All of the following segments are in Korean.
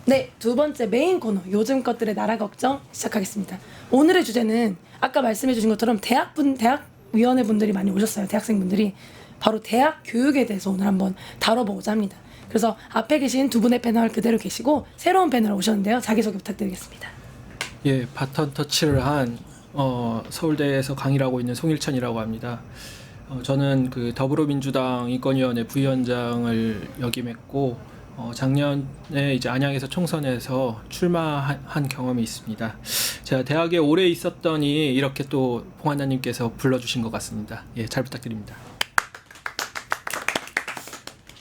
네, 두 번째 메인 코너 요즘 것들의 나라 걱정 시작하겠습니다. 오늘의 주제는 아까 말씀해 주신 것처럼 대학위원회 분들이 많이 오셨어요. 대학생분들이 바로 대학 교육에 대해서 오늘 한번 다뤄보고자 합니다. 그래서 앞에 계신 두 분의 패널 그대로 계시고 새로운 패널 오셨는데요. 자기소개 부탁드리겠습니다. 예, 바톤 터치를 한 서울대에서 강의를 하고 있는 송일천이라고 합니다. 저는 그 더불어민주당 인권위원회 부위원장을 역임했고 작년에 이제 안양에서 총선에서 출마한 경험이 있습니다. 제가 대학에 오래 있었더니 이렇게 또 봉한나님께서 불러주신 것 같습니다. 예, 잘 부탁드립니다.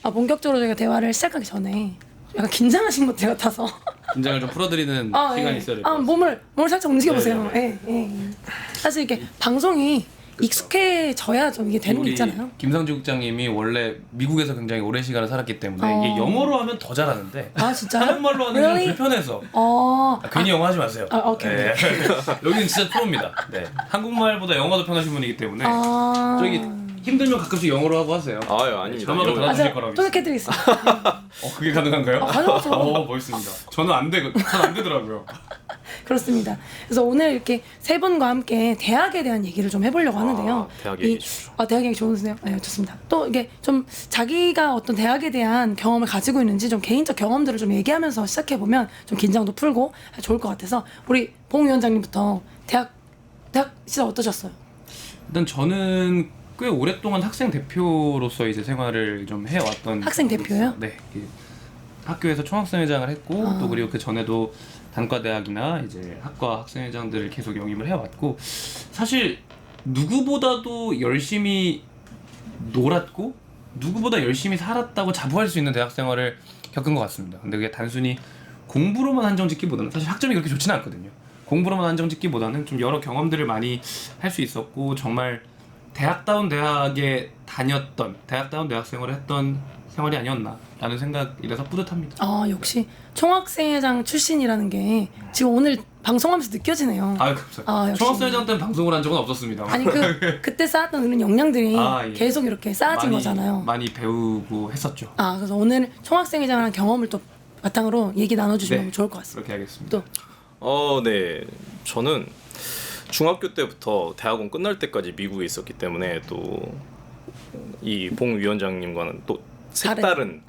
본격적으로 저희가 대화를 시작하기 전에 약간 긴장하신 것 같아서 긴장을 좀 풀어드리는 시간이 있어야 될 것 같아요. 몸을 살짝 움직여보세요. 네. 사실 이렇게 방송이 익숙해져야 좀 이게 되는 게 있잖아요. 김상주 국장님이 원래 미국에서 굉장히 오랜 시간을 살았기 때문에 이게 영어로 하면 더 잘하는데 아 진짜요? 한국말로 하는 게 Really? 불편해서 괜히 영어 하지 마세요. 오케이. 네. 여기는 진짜 프로입니다. 네. 한국말보다 영어가 더 편하신 분이기 때문에 저기 힘들면 가끔씩 영어로 하고 하세요. 아유, 아닙니다. 자막을 달아주실 거라고. 통역해드리겠습니다. 그게 가능한가요? 가능하죠. 멋있습니다. 저는 안 되더라고요. 그렇습니다. 그래서 오늘 이렇게 세 분과 함께 대학에 대한 얘기를 좀 해보려고 하는데요. 대학 얘기 좋죠. 대학 얘기 좋으세요? 네, 좋습니다. 또 이게 좀 자기가 어떤 대학에 대한 경험을 가지고 있는지 좀 개인적 경험들을 좀 얘기하면서 시작해보면 좀 긴장도 풀고 좋을 것 같아서 우리 봉 위원장님부터 대학 시절 어떠셨어요? 일단 저는 꽤 오랫동안 학생 대표로서 이제 생활을 좀 해왔던 학생 대표요? 네, 학교에서 총학생회장을 했고 또 그리고 그 전에도 단과대학이나 이제 학과 학생회장들을 계속 영입을 해왔고 사실 누구보다도 열심히 놀았고 누구보다 열심히 살았다고 자부할 수 있는 대학 생활을 겪은 것 같습니다. 근데 그게 단순히 공부로만 한정짓기보다는 사실 학점이 그렇게 좋지는 않거든요. 공부로만 한정짓기보다는 좀 여러 경험들을 많이 할 수 있었고 정말 대학다운 대학에 다녔던 대학다운 대학 생활을 했던 생활이 아니었나라는 생각이라서 뿌듯합니다. 역시 총학생회장 출신이라는 게 지금 오늘 방송하면서 느껴지네요. 감사합니다. 역시. 총학생회장 때는 방송을 한 적은 없었습니다. 아니 그때 쌓았던 그런 역량들이 예. 계속 이렇게 쌓아진 거잖아요. 많이 배우고 했었죠. 그래서 오늘 총학생회장을 한 경험을 또 바탕으로 얘기 나눠주시면 네, 좋을 것 같습니다. 그렇게 하겠습니다. 네. 저는 중학교 때부터 대학원 끝날 때까지 미국에 있었기 때문에 또 이 봉 위원장님과는 또 색다른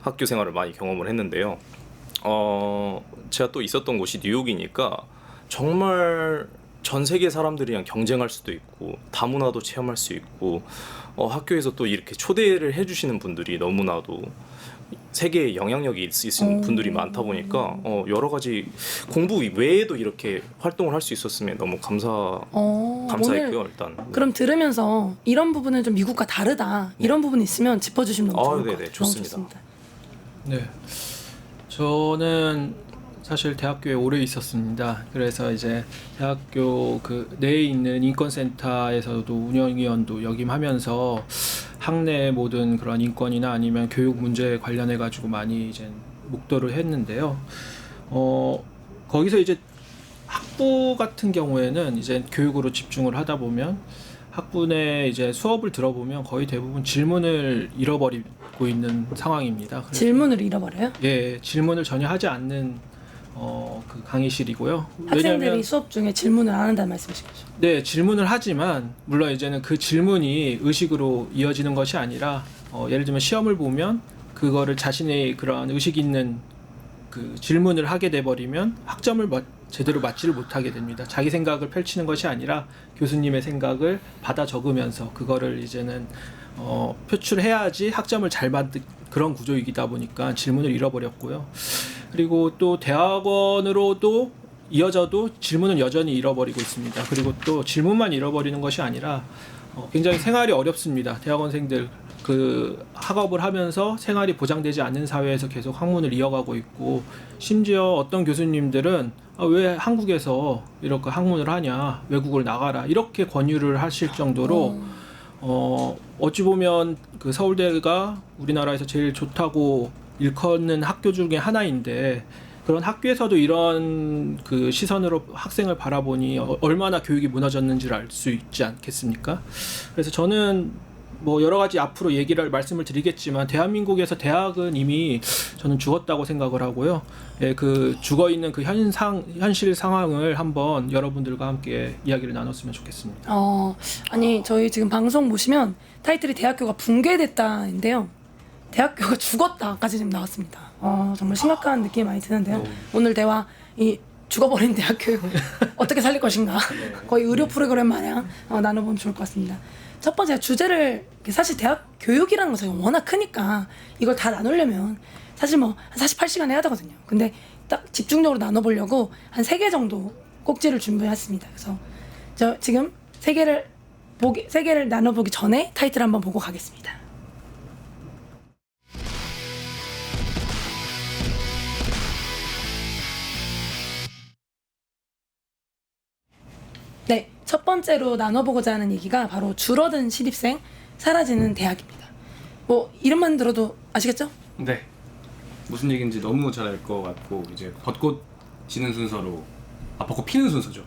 학교 생활을 많이 경험을 했는데요. 제가 또 있었던 곳이 뉴욕이니까 정말 전 세계 사람들이랑 경쟁할 수도 있고 다문화도 체험할 수 있고 학교에서 또 이렇게 초대를 해주시는 분들이 너무나도 세계에 영향력이 있으신 분들이 많다 보니까 여러 가지 공부 외에도 이렇게 활동을 할 수 있었으면 너무 감사했고요. 일단 그럼 들으면서 이런 부분은 좀 미국과 다르다 이런 부분이 있으면 짚어주시면 너무 좋을 것 같아요. 좋습니다. 너무 좋습니다. 네, 저는 사실 대학교에 오래 있었습니다. 그래서 이제 대학교 그 내에 있는 인권센터에서도 운영위원도 역임하면서 학내 모든 그런 인권이나 아니면 교육 문제에 관련해 가지고 많이 이제 목도를 했는데요. 거기서 이제 학부 같은 경우에는 이제 교육으로 집중을 하다 보면 학부 내 이제 수업을 들어보면 거의 대부분 질문을 잃어버리고 있는 상황입니다. 그래서 질문을 잃어버려요? 예, 질문을 전혀 하지 않는 그 강의실이고요. 학생들이 왜냐하면 수업 중에 질문을 안 한다는 말씀이신 거죠? 네, 질문을 하지만 물론 이제는 그 질문이 의식으로 이어지는 것이 아니라 예를 들면 시험을 보면 그거를 자신의 그런 의식 있는 그 질문을 하게 돼 버리면 학점을 제대로 맞지를 못하게 됩니다. 자기 생각을 펼치는 것이 아니라 교수님의 생각을 받아 적으면서 그거를 이제는 표출해야지 학점을 잘 받는 그런 구조이다 보니까 질문을 잃어버렸고요. 그리고 또 대학원으로도 이어져도 질문은 여전히 잃어버리고 있습니다. 그리고 또 질문만 잃어버리는 것이 아니라 굉장히 생활이 어렵습니다. 대학원생들 그 학업을 하면서 생활이 보장되지 않는 사회에서 계속 학문을 이어가고 있고 심지어 어떤 교수님들은 왜 한국에서 이렇게 학문을 하냐 외국을 나가라 이렇게 권유를 하실 정도로 어찌 보면 그 서울대가 우리나라에서 제일 좋다고 일컫는 학교 중에 하나인데 그런 학교에서도 이런 그 시선으로 학생을 바라보니 얼마나 교육이 무너졌는지를 알 수 있지 않겠습니까? 그래서 저는 뭐 여러 가지 앞으로 말씀을 드리겠지만 대한민국에서 대학은 이미 저는 죽었다고 생각을 하고요. 예, 그 죽어 있는 그 현실 상황을 한번 여러분들과 함께 이야기를 나눴으면 좋겠습니다. 아니 저희 지금 방송 보시면 타이틀이 대학교가 붕괴됐다인데요. 대학교가 죽었다까지 지금 나왔습니다. 정말 심각한 느낌이 많이 드는데요. 오늘 대화 이 죽어버린 대학교 어떻게 살릴 것인가 거의 의료 프로그램 마냥 나눠보면 좋을 것 같습니다. 첫 번째 주제를 사실 대학 교육이라는 것이 워낙 크니까 이걸 다 나누려면 사실 뭐 한 48시간 해야 되거든요. 근데 딱 집중적으로 나눠보려고 한 3개 정도 꼭지를 준비했습니다. 그래서 저 지금 3개를 나눠보기 전에 타이틀 한번 보고 가겠습니다. 네, 첫 번째로 나눠보고자 하는 얘기가 바로 줄어든 신입생, 사라지는 대학입니다. 뭐 이름만 들어도 아시겠죠? 네. 무슨 얘기인지 너무 잘 알 것 같고 이제 벚꽃 지는 순서로 벚꽃 피는 순서죠.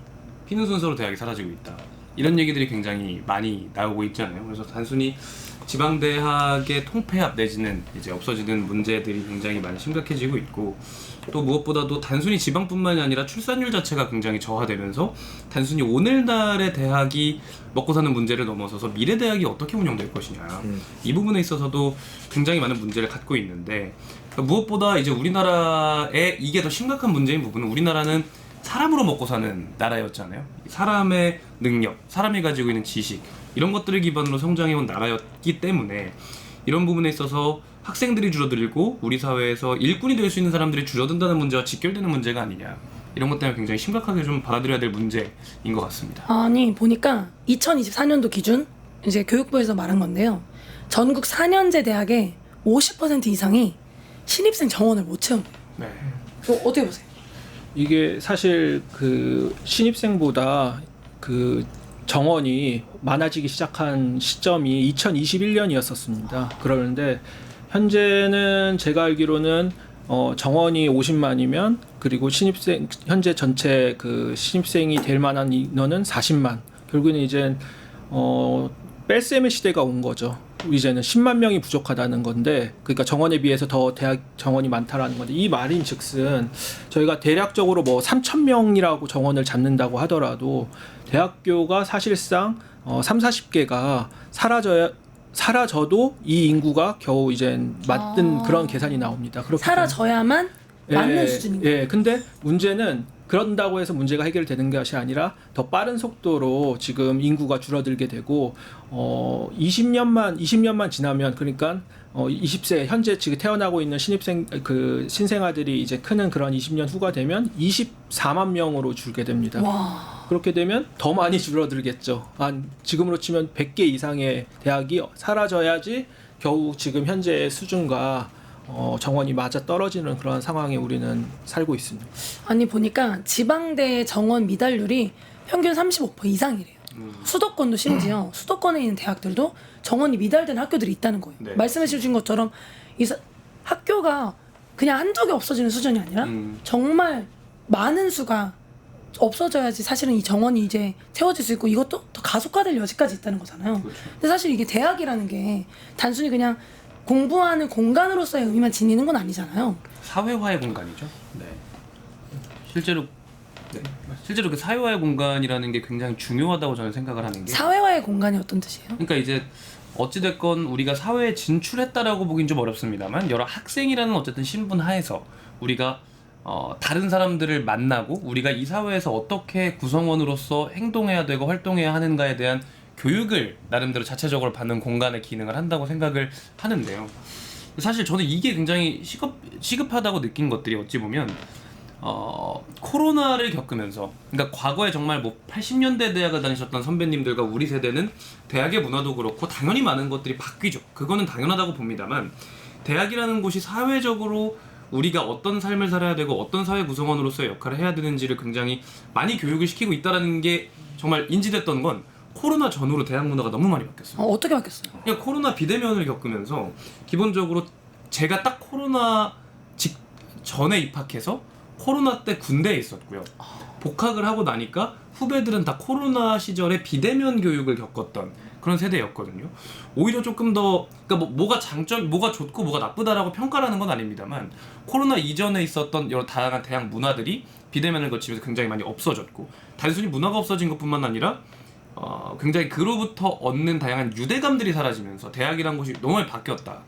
피는 순서로 대학이 사라지고 있다. 이런 얘기들이 굉장히 많이 나오고 있잖아요. 그래서 단순히 지방대학의 통폐합 내지는 이제 없어지는 문제들이 굉장히 많이 심각해지고 있고 또 무엇보다도 단순히 지방뿐만이 아니라 출산율 자체가 굉장히 저하되면서 단순히 오늘날의 대학이 먹고 사는 문제를 넘어서서 미래 대학이 어떻게 운영될 것이냐 이 부분에 있어서도 굉장히 많은 문제를 갖고 있는데 무엇보다 이제 우리나라의 이게 더 심각한 문제인 부분은 우리나라는 사람으로 먹고 사는 나라였잖아요. 사람의 능력, 사람이 가지고 있는 지식 이런 것들을 기반으로 성장해온 나라였기 때문에 이런 부분에 있어서 학생들이 줄어들고 우리 사회에서 일꾼이 될 수 있는 사람들이 줄어든다는 문제와 직결되는 문제가 아니냐 이런 것 때문에 굉장히 심각하게 좀 받아들여야 될 문제인 것 같습니다. 아니 보니까 2024년도 기준 이제 교육부에서 말한 건데요. 전국 4년제 대학의 50% 이상이 신입생 정원을 못 채운대요. 네. 어떻게 보세요? 이게 사실 그 신입생보다 그 정원이 많아지기 시작한 시점이 2021년이었었습니다. 그러는데 현재는 제가 알기로는 정원이 50만이면 그리고 신입생 현재 전체 그 신입생이 될 만한 인원은 40만. 결국에는 이제 뺄셈의 시대가 온 거죠. 이제는 10만 명이 부족하다는 건데, 그러니까 정원에 비해서 더 대학 정원이 많다라는 건데, 이 말인즉슨 저희가 대략적으로 뭐 3,000명이라고 정원을 잡는다고 하더라도 대학교가 사실상 30-40개가 사라져도 이 인구가 겨우 이제 맞는 그런 계산이 나옵니다. 그렇기 사라져야만 맞는 수준인 거예요. 예, 근데 문제는 그런다고 해서 문제가 해결되는 것이 아니라 더 빠른 속도로 지금 인구가 줄어들게 되고 20년만 지나면 그러니까 20세 현재 지금 태어나고 있는 신생아들이 이제 크는 그런 20년 후가 되면 24만 명으로 줄게 됩니다. 와. 그렇게 되면 더 많이 줄어들겠죠. 지금으로 치면 100개 이상의 대학이 사라져야지 겨우 지금 현재의 수준과 정원이 맞아 떨어지는 그런 상황에 우리는 살고 있습니다. 아니 보니까 지방대 정원 미달률이 평균 35% 이상이래요. 수도권도 심지어 수도권에 있는 대학들도 정원이 미달된 학교들이 있다는 거예요. 네. 말씀해 주신 것처럼 학교가 그냥 한두 개 없어지는 수준이 아니라 정말 많은 수가 없어져야지 사실은 이 정원이 이제 채워질 수 있고 이것도 더 가속화될 여지까지 있다는 거잖아요. 그렇죠. 근데 사실 이게 대학이라는 게 단순히 그냥 공부하는 공간으로서의 의미만 지니는 건 아니잖아요. 사회화의 공간이죠. 네. 실제로 그 사회화의 공간이라는 게 굉장히 중요하다고 저는 생각을 하는 게 사회화의 공간이 어떤 뜻이에요? 그러니까 이제 어찌됐건 우리가 사회에 진출했다라고 보긴 좀 어렵습니다만 여러 학생이라는 어쨌든 신분 하에서 우리가 다른 사람들을 만나고 우리가 이 사회에서 어떻게 구성원으로서 행동해야 되고 활동해야 하는가에 대한 교육을 나름대로 자체적으로 받는 공간의 기능을 한다고 생각을 하는데요. 사실 저는 이게 굉장히 시급하다고 느낀 것들이 어찌 보면 코로나를 겪으면서 그러니까 과거에 정말 뭐 80년대 대학을 다니셨던 선배님들과 우리 세대는 대학의 문화도 그렇고 당연히 많은 것들이 바뀌죠. 그거는 당연하다고 봅니다만 대학이라는 곳이 사회적으로 우리가 어떤 삶을 살아야 되고 어떤 사회 구성원으로서의 역할을 해야 되는지를 굉장히 많이 교육을 시키고 있다는 게 정말 인지됐던 건 코로나 전후로 대학 문화가 너무 많이 바뀌었어요. 어떻게 바뀌었어요? 그냥 코로나 비대면을 겪으면서 기본적으로 제가 딱 코로나 전에 입학해서 코로나 때 군대에 있었고요. 복학을 하고 나니까 후배들은 다 코로나 시절에 비대면 교육을 겪었던 그런 세대였거든요. 오히려 조금 더 그러니까 뭐가 장점, 뭐가 좋고 뭐가 나쁘다라고 평가하는 건 아닙니다만 코로나 이전에 있었던 여러 다양한 대학 문화들이 비대면을 거치면서 굉장히 많이 없어졌고 단순히 문화가 없어진 것뿐만 아니라 굉장히 그로부터 얻는 다양한 유대감들이 사라지면서 대학이란 곳이 너무 많이 바뀌었다.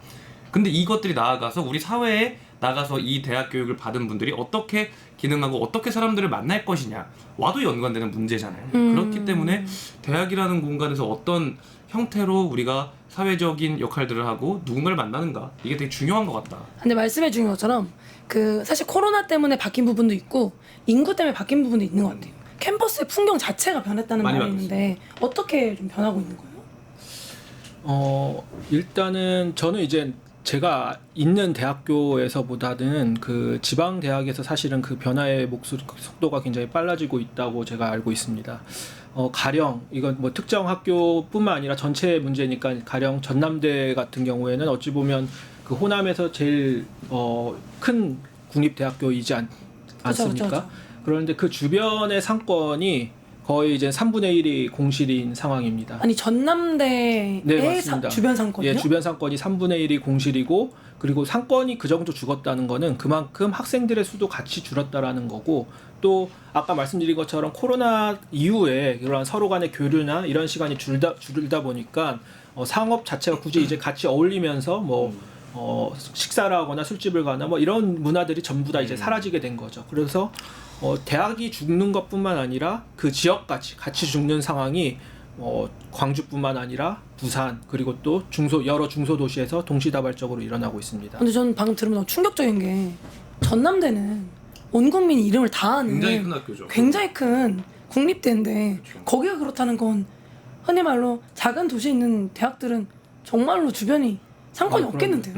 근데 이것들이 나아가서 우리 사회에 나가서 이 대학 교육을 받은 분들이 어떻게 기능하고 어떻게 사람들을 만날 것이냐와도 연관되는 문제잖아요. 그렇기 때문에 대학이라는 공간에서 어떤 형태로 우리가 사회적인 역할들을 하고 누군가를 만나는가 이게 되게 중요한 것 같다. 근데 말씀해 주신 것처럼 그 사실 코로나 때문에 바뀐 부분도 있고 인구 때문에 바뀐 부분도 있는 것 같아요. 캠퍼스의 풍경 자체가 변했다는 많이 말이 있는데 어떻게 좀 변하고 있는 거예요? 일단은 저는 이제 제가 있는 대학교에서보다는 그 지방 대학에서 사실은 그 변화의 속도가 굉장히 빨라지고 있다고 제가 알고 있습니다. 가령 이건 뭐 특정 학교뿐만 아니라 전체 문제니까 가령 전남대 같은 경우에는 어찌 보면 그 호남에서 제일 큰 국립대학교이지 않습니까? 그쵸. 그런데 그 주변의 상권이 거의 이제 3분의 1이 공실인 상황입니다. 아니 전남대의 네, 맞습니다. 주변 상권이요? 예, 주변 상권이 3분의 1이 공실이고 그리고 상권이 그 정도 죽었다는 거는 그만큼 학생들의 수도 같이 줄었다라는 거고 또 아까 말씀드린 것처럼 코로나 이후에 그런 서로 간의 교류나 이런 시간이 줄다 보니까 상업 자체가 굳이 이제 같이 어울리면서 식사를 하거나 술집을 가나 뭐 이런 문화들이 전부 다 이제 사라지게 된 거죠. 그래서 대학이 죽는 것뿐만 아니라 그 지역까지 같이 죽는 상황이 광주뿐만 아니라 부산 그리고 또 여러 중소도시에서 동시다발적으로 일어나고 있습니다. 근데 저는 방금 들으면 너무 충격적인 게 전남대는 온 국민이 이름을 다 아는 굉장히 큰 학교죠. 굉장히 큰 국립대인데 그렇죠. 거기가 그렇다는 건 흔히 말로 작은 도시에 있는 대학들은 정말로 주변이 상권이 없겠는데요?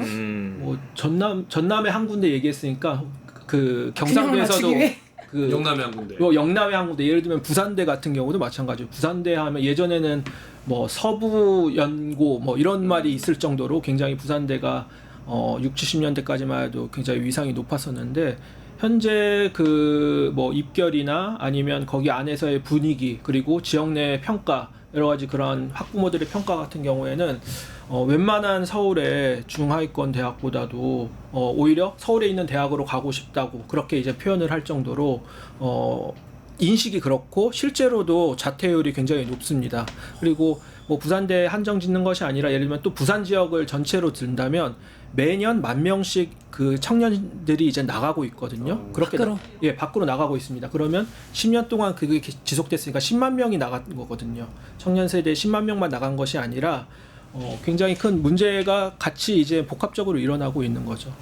뭐 전남의 한 군데 얘기했으니까 그 균형을 경상도에서도 맞추기 위해? 그 영남의 한 군데. 영남의 한 군데 예를 들면 부산대 같은 경우도 마찬가지고 부산대 하면 예전에는 뭐 서부연고 뭐 이런 말이 있을 정도로 굉장히 부산대가 60~70년대까지만 해도 굉장히 위상이 높았었는데 현재 그 뭐 입결이나 아니면 거기 안에서의 분위기 그리고 지역 내 평가 여러 가지 그런 학부모들의 평가 같은 경우에는 웬만한 서울의 중하위권 대학보다도 오히려 서울에 있는 대학으로 가고 싶다고 그렇게 이제 표현을 할 정도로 인식이 그렇고 실제로도 자퇴율이 굉장히 높습니다. 그리고 뭐 부산대 한정 짓는 것이 아니라 예를 들면 또 부산 지역을 전체로 든다면 매년 10,000명씩 그 청년들이 이제 나가고 있거든요. 그렇게 밖으로? 밖으로 나가고 있습니다. 그러면 10년 동안 그게 지속됐으니까 10만 명이 나간 거거든요. 청년 세대 10만 명만 나간 것이 아니라 굉장히 큰 문제가 같이 이제 복합적으로 일어나고 있는 거죠.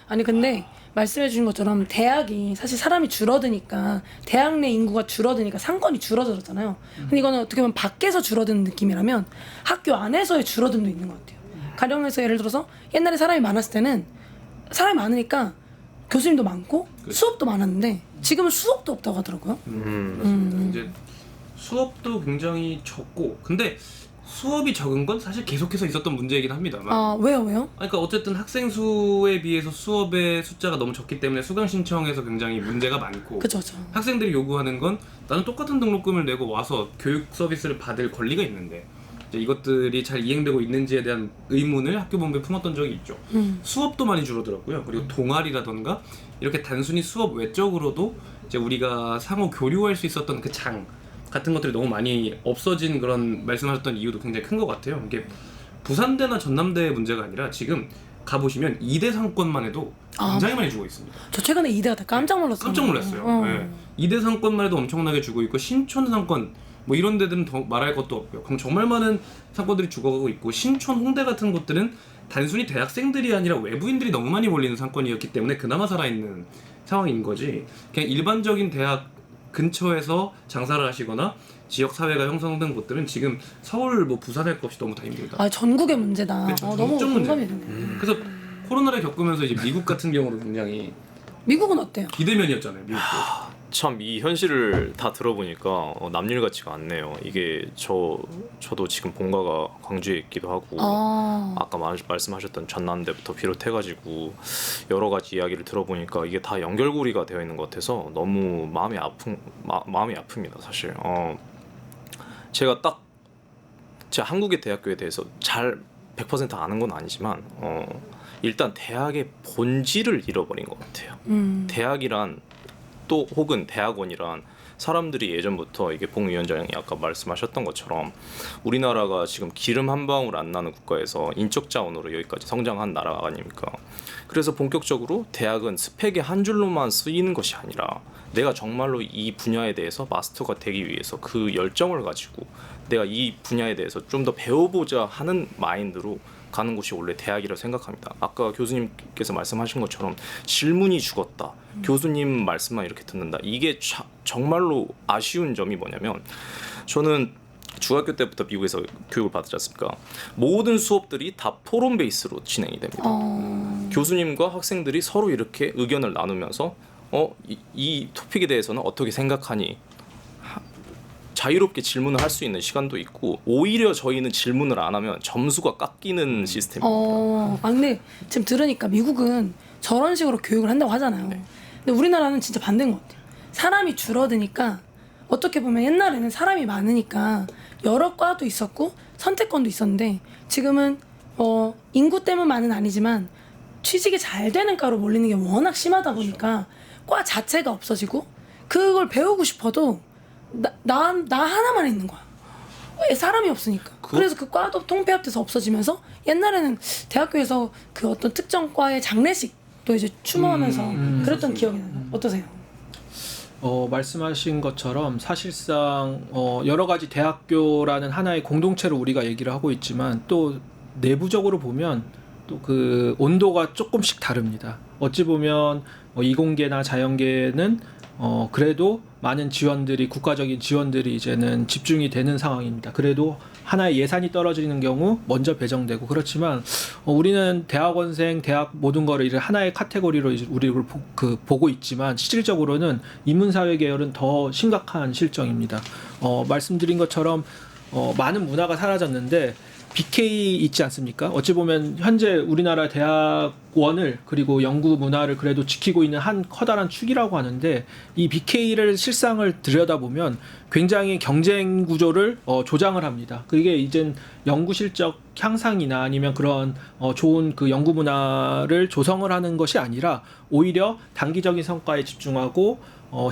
아니 근데 말씀해 주신 것처럼 대학이 사실 사람이 줄어드니까 대학 내 인구가 줄어드니까 상권이 줄어들었잖아요. 근데 이거는 어떻게 보면 밖에서 줄어드는 느낌이라면 학교 안에서의 줄어듦도 있는 것 같아요. 가령에서 예를 들어서 옛날에 사람이 많았을 때는 사람이 많으니까 교수님도 많고 수업도 많았는데 지금은 수업도 없다고 하더라고요. 이제 수업도 굉장히 적고 근데 수업이 적은 건 사실 계속해서 있었던 문제이긴 합니다만 아 왜요? 그러니까 어쨌든 학생 수에 비해서 수업의 숫자가 너무 적기 때문에 수강 신청에서 굉장히 문제가 많고 그죠. 학생들이 요구하는 건 나는 똑같은 등록금을 내고 와서 교육 서비스를 받을 권리가 있는데 이제 이것들이 잘 이행되고 있는지에 대한 의문을 학교 본부에 품었던 적이 있죠. 수업도 많이 줄어들었고요. 그리고 동아리라던가 이렇게 단순히 수업 외적으로도 이제 우리가 상호 교류할 수 있었던 그 장 같은 것들이 너무 많이 없어진 그런 말씀하셨던 이유도 굉장히 큰 것 같아요. 이게 부산대나 전남대의 문제가 아니라 지금 가보시면 이대 상권만 해도 굉장히 많이 주고 있습니다. 저 최근에 이대가 깜짝 놀랐어요. 깜짝 놀랐어요. 네. 이대 상권만 해도 엄청나게 주고 있고 신촌 상권 뭐 이런 데들은 더 말할 것도 없고요. 그럼 정말 많은 상권들이 죽어가고 있고 신촌, 홍대 같은 곳들은 단순히 대학생들이 아니라 외부인들이 너무 많이 몰리는 상권이었기 때문에 그나마 살아있는 상황인 거지. 그냥 일반적인 대학 근처에서 장사를 하시거나 지역 사회가 형성된 곳들은 지금 서울 뭐 부산할 것 없이 너무 다 힘들다. 아 전국의 문제다. 그렇죠. 너무 전국 문제. 공감이 되네요. 그래서 코로나를 겪으면서 이제 미국 같은 경우도 굉장히 미국은 어때요? 비대면이었잖아요. 미국도. 참 이 현실을 다 들어보니까 남일 같지가 않네요. 이게 저도 지금 본가가 광주에 있기도 하고 아까 말씀하셨던 전남대부터 비롯해가지고 여러 가지 이야기를 들어보니까 이게 다 연결고리가 되어 있는 것 같아서 너무 마음이 아픕니다. 사실 제가 딱 제가 한국의 대학교에 대해서 잘 100% 아는 건 아니지만 일단 대학의 본질을 잃어버린 것 같아요. 대학이란 또 혹은 대학원이란 사람들이 예전부터 이게 봉 위원장이 아까 말씀하셨던 것처럼 우리나라가 지금 기름 한 방울 안 나는 국가에서 인적 자원으로 여기까지 성장한 나라 아닙니까? 그래서 본격적으로 대학은 스펙의 한 줄로만 쓰이는 것이 아니라 내가 정말로 이 분야에 대해서 마스터가 되기 위해서 그 열정을 가지고 내가 이 분야에 대해서 좀 더 배워보자 하는 마인드로 가는 곳이 원래 대학이라고 생각합니다. 아까 교수님께서 말씀하신 것처럼 질문이 죽었다. 교수님 말씀만 이렇게 듣는다. 이게 정말로 아쉬운 점이 뭐냐면 저는 중학교 때부터 미국에서 교육을 받았지 않습니까? 모든 수업들이 다 토론 베이스로 진행이 됩니다. 교수님과 학생들이 서로 이렇게 의견을 나누면서 이 토픽에 대해서는 어떻게 생각하니? 자유롭게 질문을 할 수 있는 시간도 있고 오히려 저희는 질문을 안 하면 점수가 깎이는 시스템입니다. 근데 지금 들으니까 미국은 저런 식으로 교육을 한다고 하잖아요. 네. 근데 우리나라는 진짜 반대인 것 같아요. 사람이 줄어드니까 어떻게 보면 옛날에는 사람이 많으니까 여러 과도 있었고 선택권도 있었는데 지금은 인구 때문만은 아니지만 취직이 잘 되는 과로 몰리는 게 워낙 심하다 보니까 과 자체가 없어지고 그걸 배우고 싶어도 나 하나만 있는 거야. 왜 사람이 없으니까. 그래서 그 과도 통폐합돼서 없어지면서 옛날에는 대학교에서 그 어떤 특정 과의 장례식도 이제 추모하면서 그랬던 기억이 나요. 어떠세요? 말씀하신 것처럼 사실상 여러 가지 대학교라는 하나의 공동체로 우리가 얘기를 하고 있지만 또 내부적으로 보면 또 그 온도가 조금씩 다릅니다. 어찌 보면 이공계나 자연계는 그래도 많은 지원들이 국가적인 지원들이 이제는 집중이 되는 상황입니다. 그래도 하나의 예산이 떨어지는 경우 먼저 배정되고 그렇지만 우리는 대학원생, 대학 모든 거를 이제 하나의 카테고리로 이제 우리를 보고 있지만 실질적으로는 인문사회 계열은 더 심각한 실정입니다. 말씀드린 것처럼 많은 문화가 사라졌는데 BK 있지 않습니까? 어찌 보면 현재 우리나라 대학원을 그리고 연구 문화를 그래도 지키고 있는 한 커다란 축이라고 하는데 이 BK를 실상을 들여다보면 굉장히 경쟁 구조를 조장을 합니다. 그게 이젠 연구 실적 향상이나 아니면 그런 좋은 그 연구 문화를 조성을 하는 것이 아니라 오히려 단기적인 성과에 집중하고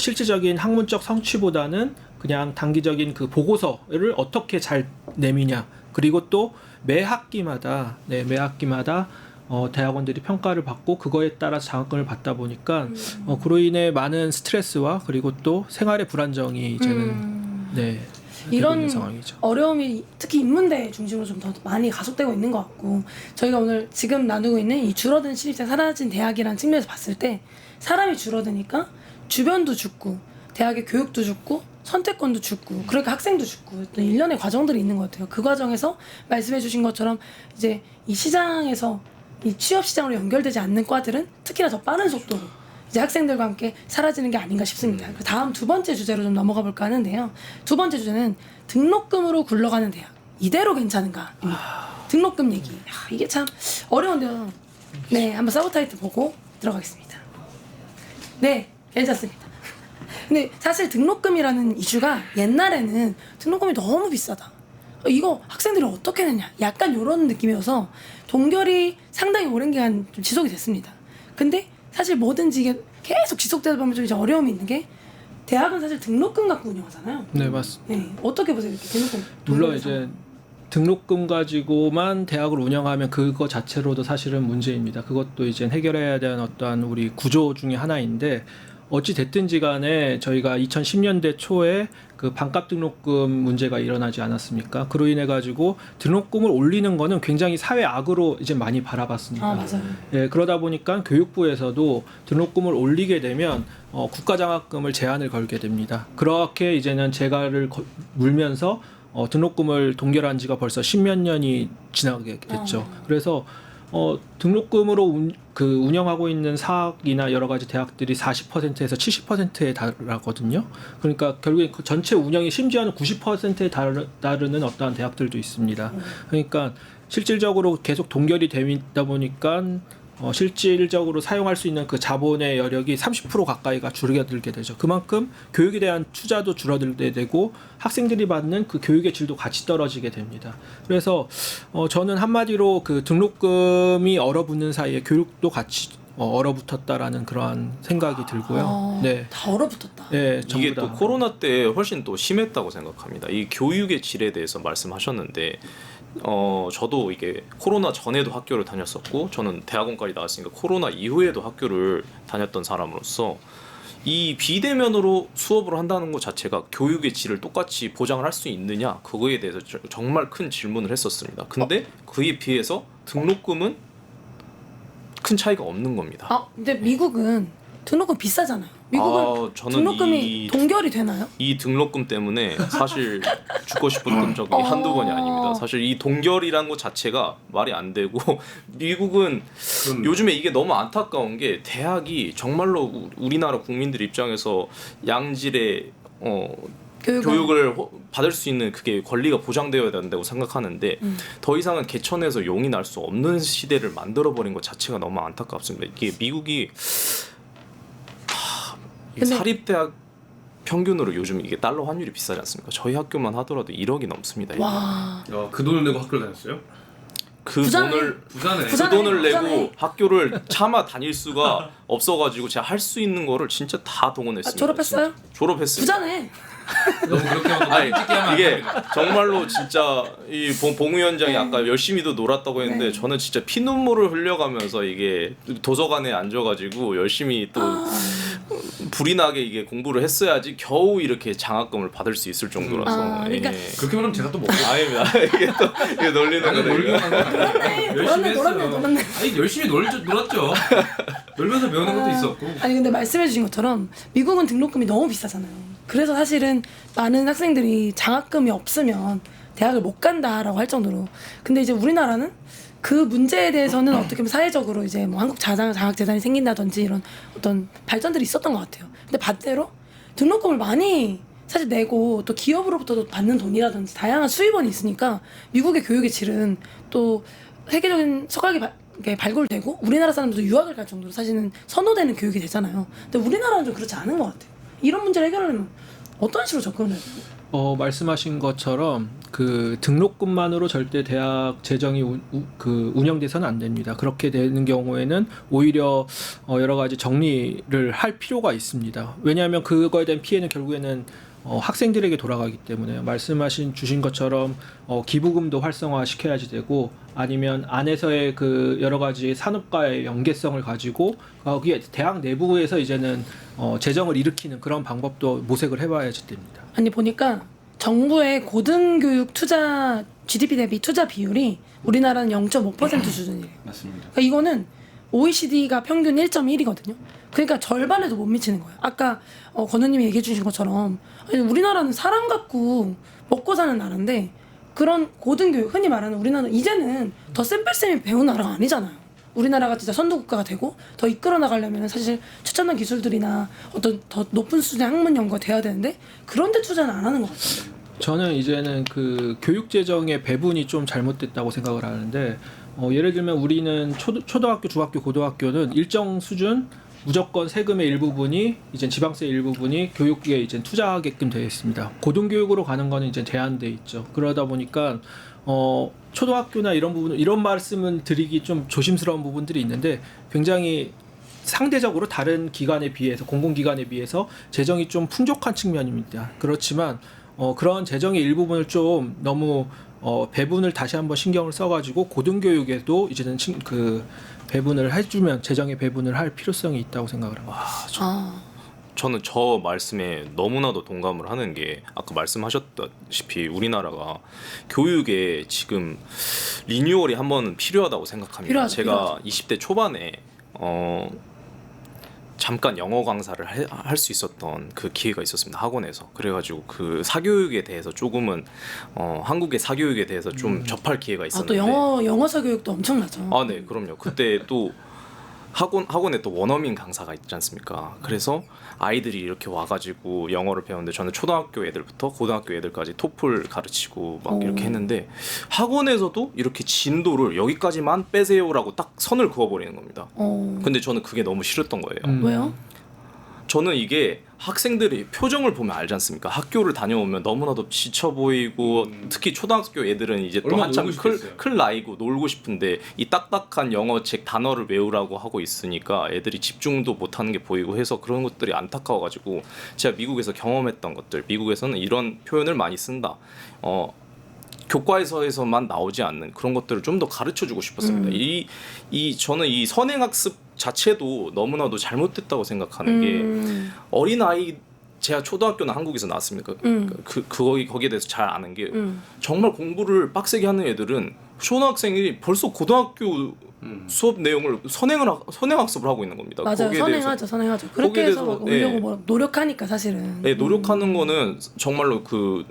실질적인 학문적 성취보다는 그냥 단기적인 그 보고서를 어떻게 잘 내미냐. 그리고 또 매 학기마다 대학원들이 평가를 받고 그거에 따라 장학금을 받다 보니까 그로 인해 많은 스트레스와 그리고 또 생활의 불안정이 이제는 이런 상황이죠. 어려움이 특히 인문대 중심으로 좀 더 많이 가속되고 있는 것 같고 저희가 오늘 지금 나누고 있는 이 줄어든 신입생 사라진 대학이라는 측면에서 봤을 때 사람이 줄어드니까 주변도 죽고 대학의 교육도 죽고 선택권도 죽고 그러니까 학생도 죽고 또 일련의 과정들이 있는 것 같아요. 그 과정에서 말씀해 주신 것처럼 이제 이 시장에서 이 취업 시장으로 연결되지 않는 과들은 특히나 더 빠른 속도로 이제 학생들과 함께 사라지는 게 아닌가 싶습니다. 다음 두 번째 주제로 좀 넘어가 볼까 하는데요. 두 번째 주제는 등록금으로 굴러가는 대학 이대로 괜찮은가? 등록금 얘기. 이게 참 어려운데요. 네, 한번 서브타이틀 보고 들어가겠습니다. 네, 괜찮습니다. 근데 사실 등록금이라는 이슈가 옛날에는 등록금이 너무 비싸다. 이거 학생들이 어떻게 내냐. 약간 이런 느낌이어서 동결이 상당히 오랜 기간 좀 지속이 됐습니다. 근데 사실 뭐든지 이게 계속 지속되다 보면 좀 이제 어려움이 있는 게 대학은 사실 등록금 갖고 운영하잖아요. 네, 맞습니다. 네, 어떻게 보세요? 이렇게 등록금. 물론 이제 등록금 가지고만 대학을 운영하면 그거 자체로도 사실은 문제입니다. 그것도 이제 해결해야 되는 어떠한 우리 구조 중에 하나인데 어찌 됐든지 간에 저희가 2010년대 초에 그 반값 등록금 문제가 일어나지 않았습니까? 그로 인해 가지고 등록금을 올리는 거는 굉장히 사회 악으로 이제 많이 바라봤습니다. 맞아요. 예, 그러다 보니까 교육부에서도 등록금을 올리게 되면 국가장학금을 제한을 걸게 됩니다. 그렇게 이제는 재갈을 물면서 등록금을 동결한 지가 벌써 10몇 년이 지나게 됐죠. 그래서 등록금으로 운영하고 있는 사학이나 여러 가지 대학들이 40%에서 70%에 달하거든요. 그러니까 결국에 전체 운영이 심지어는 90%에 다르는 어떠한 대학들도 있습니다. 그러니까 실질적으로 계속 동결이 되다 보니까 실질적으로 사용할 수 있는 그 자본의 여력이 30% 가까이가 줄어들게 되죠. 그만큼 교육에 대한 투자도 줄어들게 되고 학생들이 받는 그 교육의 질도 같이 떨어지게 됩니다. 그래서 저는 한마디로 그 등록금이 얼어붙는 사이에 교육도 같이 얼어붙었다라는 그러한 생각이 들고요. 네. 다 얼어붙었다. 네, 이게 전부 다. 또 코로나 때 훨씬 또 심했다고 생각합니다. 이 교육의 질에 대해서 말씀하셨는데 저도 이게 코로나 전에도 학교를 다녔었고 저는 대학원까지 나왔으니까 코로나 이후에도 학교를 다녔던 사람으로서 이 비대면으로 수업을 한다는 것 자체가 교육의 질을 똑같이 보장을 할 수 있느냐 그거에 대해서 정말 큰 질문을 했었습니다. 근데 그에 비해서 등록금은 큰 차이가 없는 겁니다. 근데 미국은 등록금 비싸잖아요. 미국은 저는 등록금이 동결이 되나요? 이 등록금 때문에 사실 죽고 싶었던 적이 한두 번이 아닙니다. 사실 이 동결이라는 것 자체가 말이 안 되고 미국은 요즘에 이게 너무 안타까운 게 대학이 정말로 우리나라 국민들 입장에서 양질의 교육을 받을 수 있는 그게 권리가 보장되어야 된다고 생각하는데 더 이상은 개천에서 용이 날 수 없는 시대를 만들어버린 것 자체가 너무 안타깝습니다. 이게 미국이 사립대학 평균으로 요즘 이게 달러 환율이 비싸지 않습니까? 저희 학교만 하더라도 1억이 넘습니다. 와. 그 돈을 내고 학교를 다녔어요? 그 부자네. 돈을 부자네. 그 돈을 내고 부자네. 학교를 차마 다닐 수가 없어가지고 제가 할 수 있는 거를 진짜 다 동원했습니다. 졸업했어요? 진짜. 졸업했어요. 부자네. 너무 그렇게 하고 아니 찍게 하면 안 이게 됩니다. 정말로 진짜 이 봉 위원장이 아까 열심히도 놀았다고 했는데 네. 저는 진짜 피눈물을 흘려가면서 이게 도서관에 앉아가지고 열심히 또 불이 나게 이게 공부를 했어야지 겨우 이렇게 장학금을 받을 수 있을 정도라서. 그러니까 그렇게 말하면 제가 또 먹고 아닙니다. 이게 또 이게 놀리는 나는 놀기만 거니까. 한 거야. 열심히 놀았네. 했어요. 아니 열심히 놀았죠. 놀면서 배우는 것도 있었고. 아니 근데 말씀해주신 것처럼 미국은 등록금이 너무 비싸잖아요. 그래서 사실은 많은 학생들이 장학금이 없으면 대학을 못 간다라고 할 정도로. 근데 이제 우리나라는 그 문제에 대해서는 어떻게 보면 사회적으로 이제 뭐 한국 장학재단이 생긴다든지 이런 어떤 발전들이 있었던 것 같아요. 근데 반대로 등록금을 많이 사실 내고 또 기업으로부터도 받는 돈이라든지 다양한 수입원이 있으니까 미국의 교육의 질은 또 세계적인 서각이 발굴되고 우리나라 사람들도 유학을 갈 정도로 사실은 선호되는 교육이 되잖아요. 근데 우리나라는 좀 그렇지 않은 것 같아요. 이런 문제를 해결하려면 어떤 식으로 접근을 해야 돼요? 말씀하신 것처럼 그 등록금만으로 절대 대학 재정이 운영돼서는 안 됩니다. 그렇게 되는 경우에는 오히려 여러 가지 정리를 할 필요가 있습니다. 왜냐하면 그거에 대한 피해는 결국에는 학생들에게 돌아가기 때문에 말씀하신 주신 것처럼 기부금도 활성화 시켜야지 되고 아니면 안에서의 그 여러 가지 산업과의 연계성을 가지고 거기에 대학 내부에서 이제는 재정을 일으키는 그런 방법도 모색을 해봐야지 됩니다. 아니 보니까 정부의 고등교육 투자 GDP 대비 투자 비율이 우리나라는 0.5% 수준이에요. 맞습니다. 그러니까 이거는 OECD가 평균 1.1이거든요. 그러니까 절반에도 못 미치는 거예요. 아까 건우님이 얘기해 주신 것처럼 아니, 우리나라는 사람 갖고 먹고 사는 나라인데 그런 고등교육 흔히 말하는 우리나라는 이제는 더 쌤뺄쌤이 배운 나라가 아니잖아요. 우리나라가 진짜 선도국가가 되고 더 이끌어 나가려면 사실 최첨단 기술들이나 어떤 더 높은 수준의 학문 연구가 돼야 되는데 그런 데 투자는 안 하는 것 같아요. 저는 이제는 그 교육 재정의 배분이 좀 잘못됐다고 생각을 하는데 예를 들면 우리는 초등학교, 중학교, 고등학교는 일정 수준 무조건 세금의 일부분이 이제 지방세 일부분이 교육에 이제 투자하게끔 되어 있습니다. 고등교육으로 가는 거는 이제 제한돼 있죠. 그러다 보니까 초등학교나 이런 부분 이런 말씀은 드리기 좀 조심스러운 부분들이 있는데 굉장히 상대적으로 다른 기관에 비해서 공공기관에 비해서 재정이 좀 풍족한 측면입니다. 그렇지만 그런 재정의 일부분을 좀 너무 배분을 다시 한번 신경을 써가지고 고등교육에도 이제는 그 배분을 해주면 재정의 배분을 할 필요성이 있다고 생각을 합니다. 저는 저 말씀에 너무나도 동감을 하는 게 아까 말씀하셨다시피 우리나라가 교육에 지금 리뉴얼이 한번 필요하다고 생각합니다. 제가 20대 초반에 잠깐 영어 강사를 할 수 있었던 그 기회가 있었습니다. 학원에서. 그래가지고 그 사교육에 대해서 조금은 한국의 사교육에 대해서 좀 접할 기회가 있었는데 또 영어사 교육도 엄청나죠. 네, 그럼요. 그때 또 학원에 또 원어민 강사가 있지 않습니까? 그래서 아이들이 이렇게 와가지고 영어를 배우는데 저는 초등학교 애들부터 고등학교 애들까지 토플 가르치고 막 이렇게 했는데 학원에서도 이렇게 진도를 여기까지만 빼세요라고 딱 선을 그어버리는 겁니다. 근데 저는 그게 너무 싫었던 거예요. 왜요? 저는 이게 학생들이 표정을 보면 알지 않습니까? 학교를 다녀오면 너무나도 지쳐 보이고 특히 초등학교 애들은 이제 또 얼마나 한참 놀고 싶겠어요. 클 나이고 놀고 싶은데 이 딱딱한 영어책 단어를 외우라고 하고 있으니까 애들이 집중도 못하는 게 보이고 해서 그런 것들이 안타까워가지고 제가 미국에서 경험했던 것들, 미국에서는 이런 표현을 많이 쓴다. 교과서에서만 나오지 않는 그런 것들을 좀 더 가르쳐주고 싶었습니다. 저는 이 선행학습 자체도 너무나도 잘못됐다고 생각하는 게 어린 아이 제가 초등학교는 한국에서 나왔습니까? 거기에 대해서 잘 아는 게 정말 공부를 빡세게 하는 애들은 초등학생이 벌써 고등학교 수업 내용을 선행학습을 하고 있는 겁니다. 맞아요. 거기에 대해서 선행하죠. 그렇게 거기에 해서 대해서, 막 오려고 뭐 노력하니까 사실은. 네, 노력하는 거는 정말로 그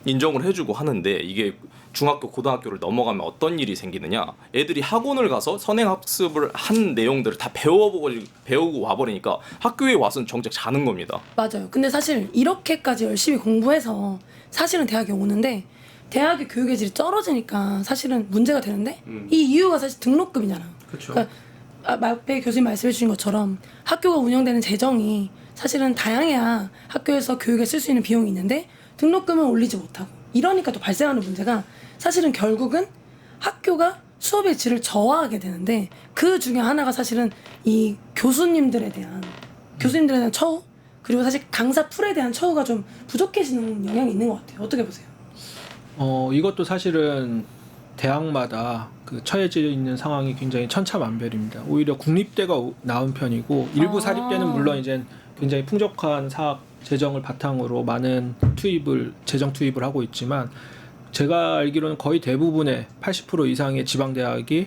인정을 해주고 하는데 이게 중학교 고등학교를 넘어가면 어떤 일이 생기느냐, 애들이 학원을 가서 선행학습을 한 내용들을 다 배우고 와버리니까 학교에 와서는 정작 자는 겁니다. 맞아요. 근데 사실 이렇게까지 열심히 공부해서 사실은 대학에 오는데 대학의 교육의 질이 떨어지니까 사실은 문제가 되는데 이 이유가 사실 등록금이잖아. 그렇죠. 그러니까 앞에 교수님 말씀해 주신 것처럼 학교가 운영되는 재정이 사실은 다양해야 학교에서 교육에 쓸 수 있는 비용이 있는데 등록금을 올리지 못하고 이러니까 또 발생하는 문제가 사실은 결국은 학교가 수업의 질을 저하하게 되는데 그 중에 하나가 사실은 이 교수님들에 대한 처우 그리고 사실 강사 풀에 대한 처우가 좀 부족해지는 영향이 있는 것 같아요. 어떻게 보세요? 이것도 사실은 대학마다 그 처해져 있는 상황이 굉장히 천차만별입니다. 오히려 국립대가 나은 편이고 일부 사립대는 물론 이제 굉장히 풍족한 사학 재정을 바탕으로 많은 재정 투입을 하고 있지만 제가 알기로는 거의 대부분의 80% 이상의 지방대학이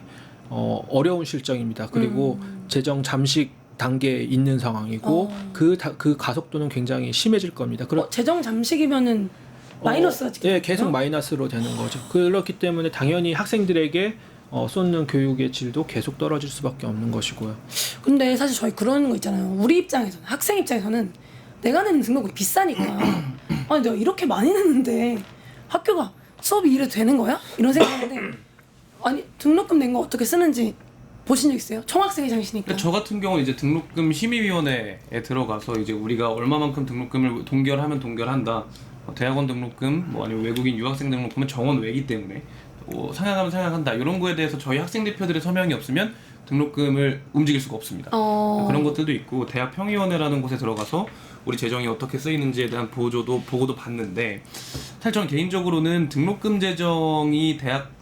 어려운 실정입니다. 그리고 재정 잠식 단계에 있는 상황이고 그 가속도는 굉장히 심해질 겁니다. 재정 잠식이면은 마이너스가 예, 계속 마이너스로 되는 거죠. 그렇기 때문에 당연히 학생들에게 쏟는 교육의 질도 계속 떨어질 수밖에 없는 것이고요. 근데 사실 저희 그런 거 있잖아요. 우리 입장에서는 학생 입장에서는 내가 내는 등록금 비싸니까 아니 내가 이렇게 많이 냈는데 학교가 수업이 이래도 되는 거야? 이런 생각하는데 아니 등록금 낸 거 어떻게 쓰는지 보신 적 있어요? 총학생회장이시니까. 저 같은 경우는 이제 등록금 심의위원회에 들어가서 이제 우리가 얼마만큼 등록금을 동결하면 동결한다. 대학원 등록금, 뭐 아니면 외국인 유학생 등록금은 정원 외기 때문에 상향하면 상향한다. 이런 거에 대해서 저희 학생 대표들의 서명이 없으면 등록금을 움직일 수가 없습니다. 그런 것들도 있고 대학 평의원회라는 곳에 들어가서 우리 재정이 어떻게 쓰이는지에 대한 보고도 봤는데 사실 저는 개인적으로는 등록금 재정이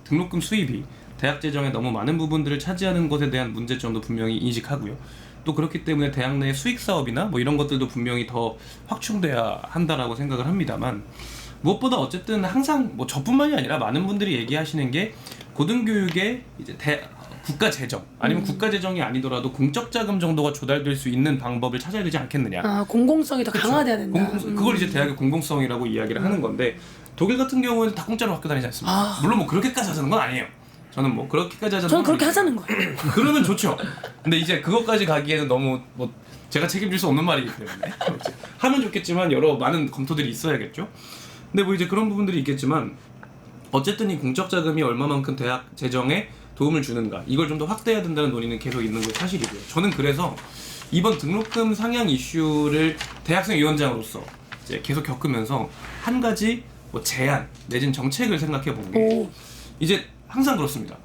등록금 수입이 대학 재정에 너무 많은 부분들을 차지하는 것에 대한 문제점도 분명히 인식하고요. 또 그렇기 때문에 대학 내 수익 사업이나 뭐 이런 것들도 분명히 더 확충돼야 한다라고 생각을 합니다만 무엇보다 어쨌든 항상 뭐 저뿐만이 아니라 많은 분들이 얘기하시는 게 고등교육의 이제 국가 재정 아니면 국가 재정이 아니더라도 공적 자금 정도가 조달될 수 있는 방법을 찾아야 되지 않겠느냐. 공공성이 더 강화돼야 된다. 그걸 이제 대학의 공공성이라고 이야기를 하는 건데 독일 같은 경우는 다 공짜로 학교 다니지 않습니까? 물론 뭐 그렇게까지 하자는 건 아니에요. 저는 뭐 그렇게까지 하자는 저는 건 그렇게 아니에요. 하자는 거예요. 그러면 좋죠. 근데 이제 그것까지 가기에는 너무 뭐 제가 책임질 수 없는 말이기 때문에 하면 좋겠지만 여러 많은 검토들이 있어야겠죠. 근데 뭐 이제 그런 부분들이 있겠지만 어쨌든 이 공적 자금이 얼마만큼 대학 재정에 도움을 주는가 이걸 좀 더 확대해야 된다는 논의는 계속 있는 게 사실이고요. 저는 그래서 이번 등록금 상향 이슈를 대학생 위원장으로서 이제 계속 겪으면서 한 가지 뭐 제안 내진 정책을 생각해 본 게 이제 항상 그렇습니다.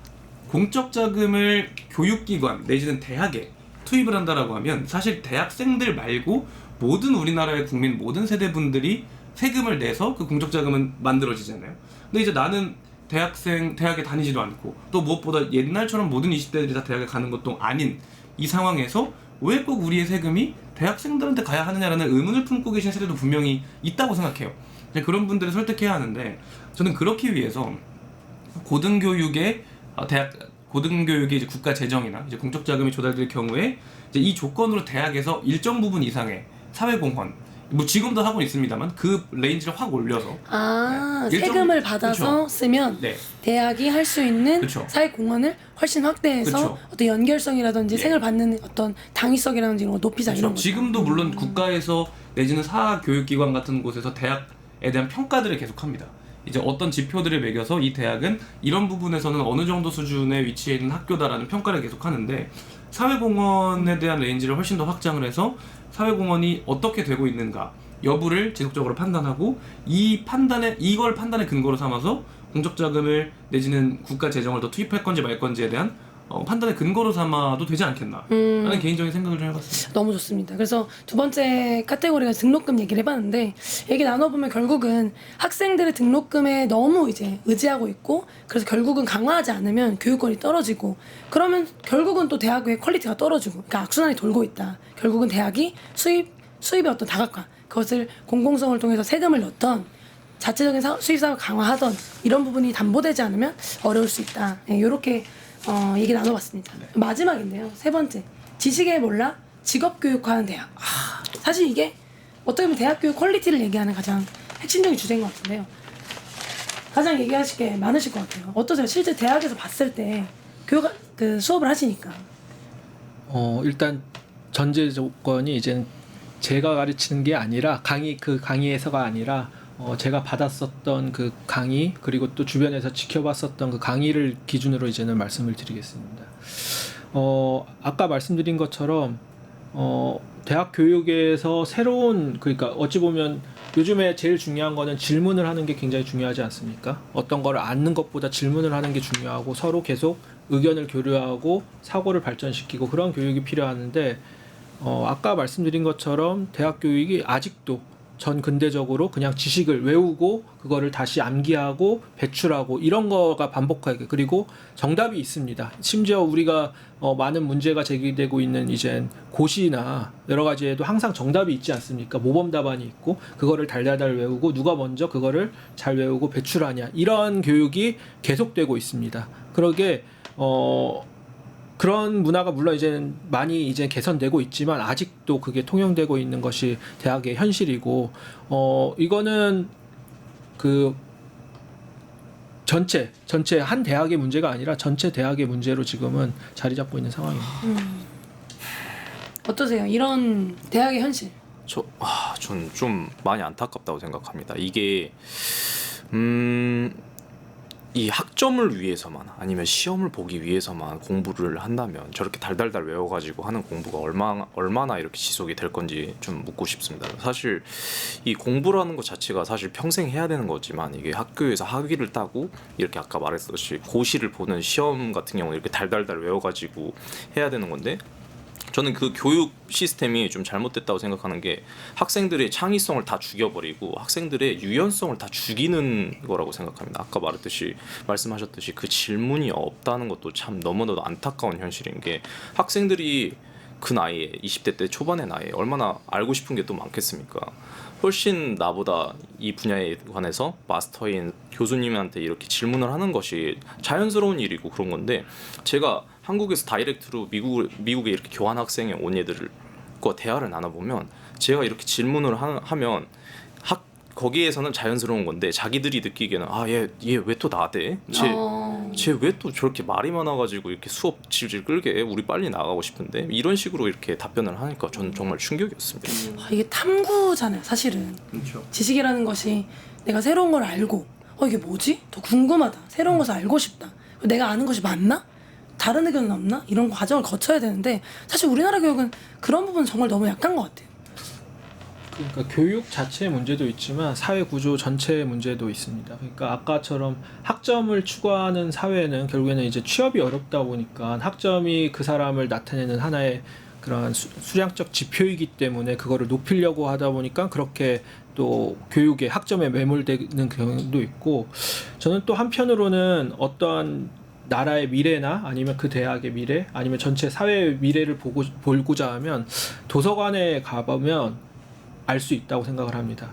공적 자금을 교육기관 내지는 대학에 투입을 한다라고 하면 사실 대학생들 말고 모든 우리나라의 국민 모든 세대분들이 세금을 내서 그 공적 자금은 만들어지잖아요. 근데 이제 나는 대학에 다니지도 않고 또 무엇보다 옛날처럼 모든 20대들이 다 대학에 가는 것도 아닌 이 상황에서 왜 꼭 우리의 세금이 대학생들한테 가야 하느냐라는 의문을 품고 계신 세대도 분명히 있다고 생각해요. 그런 분들을 설득해야 하는데 저는 그렇기 위해서 고등교육의 이제 국가 재정이나 이제 공적 자금이 조달될 경우에 이제 이 조건으로 대학에서 일정 부분 이상의 사회공헌 뭐 지금도 하고 있습니다만 그 레인지를 확 올려서 네. 세금을 받아서 그쵸. 쓰면 네. 대학이 할 수 있는 그쵸. 사회 공헌을 훨씬 확대해서 그쵸. 어떤 연결성이라든지 예. 생을 받는 어떤 당위성이라든지 이런 거 높이자 이런 거. 지금도 물론 국가에서 내지는 사교육기관 같은 곳에서 대학에 대한 평가들을 계속합니다. 이제 어떤 지표들을 매겨서 이 대학은 이런 부분에서는 어느 정도 수준에 위치해 있는 학교다라는 평가를 계속하는데 사회공헌에 대한 레인지를 훨씬 더 확장을 해서 사회공헌이 어떻게 되고 있는가 여부를 지속적으로 판단하고 이걸 판단의 근거로 삼아서 공적자금을 내지는 국가 재정을 더 투입할 건지 말 건지에 대한 판단의 근거로 삼아도 되지 않겠나 라는 개인적인 생각을 좀 해봤습니다. 너무 좋습니다. 그래서 두 번째 카테고리가 등록금 얘기를 해봤는데 얘기 나눠보면 결국은 학생들의 등록금에 너무 이제 의지하고 있고 그래서 결국은 강화하지 않으면 교육권이 떨어지고 그러면 결국은 또 대학의 퀄리티가 떨어지고 그러니까 악순환이 돌고 있다. 결국은 대학이 수입의 어떤 다각화 그것을 공공성을 통해서 세금을 넣던 자체적인 수입 사업을 강화하던 이런 부분이 담보되지 않으면 어려울 수 있다. 이렇게 얘기 나눠봤습니다. 마지막인데요. 세 번째, 지식에 몰라 직업교육화하는 대학. 사실 이게 어떻게 보면 대학교육 퀄리티를 얘기하는 가장 핵심적인 주제인 것 같은데요. 가장 얘기하실 게 많으실 것 같아요. 어떠세요? 실제 대학에서 봤을 때 수업을 하시니까. 일단 전제 조건이 이제는 제가 가르치는 게 아니라 그 강의에서가 아니라 제가 받았었던 그 강의 그리고 또 주변에서 지켜봤었던 그 강의를 기준으로 이제는 말씀을 드리겠습니다. 아까 말씀드린 것처럼 대학 교육에서 그러니까 어찌 보면 요즘에 제일 중요한 거는 질문을 하는 게 굉장히 중요하지 않습니까? 어떤 걸 아는 것보다 질문을 하는 게 중요하고 서로 계속 의견을 교류하고 사고를 발전시키고 그런 교육이 필요하는데 아까 말씀드린 것처럼 대학 교육이 아직도 전 근대적으로 그냥 지식을 외우고 그거를 다시 암기하고 배출하고 이런 거가 반복하게 그리고 정답이 있습니다. 심지어 우리가 많은 문제가 제기되고 있는 이제 고시나 여러 가지에도 항상 정답이 있지 않습니까? 모범 답안이 있고 그거를 달달달 외우고 누가 먼저 그거를 잘 외우고 배출하냐 이런 교육이 계속되고 있습니다. 그러게 그런 문화가 물론 이제는 많이 이제 개선되고 있지만 아직도 그게 통용되고 있는 것이 대학의 현실이고 이거는 그 전체 한 대학의 문제가 아니라 전체 대학의 문제로 지금은 자리 잡고 있는 상황입니다. 어떠세요? 이런 대학의 현실. 저는 좀 많이 안타깝다고 생각합니다. 이게 이 학점을 위해서만 아니면 시험을 보기 위해서만 공부를 한다면 저렇게 달달달 외워가지고 하는 공부가 얼마나 이렇게 지속이 될 건지 좀 묻고 싶습니다. 사실 이 공부라는 것 자체가 사실 평생 해야 되는 거지만 이게 학교에서 학위를 따고 이렇게 아까 말했듯이 고시를 보는 시험 같은 경우는 이렇게 달달달 외워가지고 해야 되는 건데 저는 그 교육 시스템이 좀 잘못됐다고 생각하는 게 학생들의 창의성을 다 죽여버리고 학생들의 유연성을 다 죽이는 거라고 생각합니다. 아까 말씀하셨듯이 그 질문이 없다는 것도 참 너무나도 안타까운 현실인 게 학생들이 그 나이에 20대 때 초반의 나이에 얼마나 알고 싶은 게 또 많겠습니까? 훨씬 나보다 이 분야에 관해서 마스터인 교수님한테 이렇게 질문을 하는 것이 자연스러운 일이고 그런 건데 제가 한국에서 다이렉트로 미국에 이렇게 교환 학생에 온 애들과 대화를 나눠보면 제가 이렇게 질문을 하면 거기에서는 자연스러운 건데 자기들이 느끼기에는 얘 왜 또 나대? 쟤 왜 또 저렇게 말이 많아가지고 이렇게 수업 질질 끌게 우리 빨리 나가고 싶은데 이런 식으로 이렇게 답변을 하니까 저는 정말 충격이었습니다. 이게 탐구잖아요, 사실은. 그렇죠. 지식이라는 것이 내가 새로운 걸 알고 이게 뭐지? 더 궁금하다. 새로운 것을 알고 싶다. 내가 아는 것이 맞나? 다른 의견은 없나? 이런 과정을 거쳐야 되는데 사실 우리나라 교육은 그런 부분은 정말 너무 약한 것 같아요. 그러니까 교육 자체의 문제도 있지만 사회 구조 전체의 문제도 있습니다. 그러니까 아까처럼 학점을 추구하는 사회는 결국에는 이제 취업이 어렵다 보니까 학점이 그 사람을 나타내는 하나의 그런 수량적 지표이기 때문에 그거를 높이려고 하다 보니까 그렇게 또 교육의 학점에 매몰되는 경우도 있고 저는 또 한편으로는 어떠한 나라의 미래나 아니면 그 대학의 미래 아니면 전체 사회의 미래를 보고자 하면 도서관에 가보면 알 수 있다고 생각을 합니다.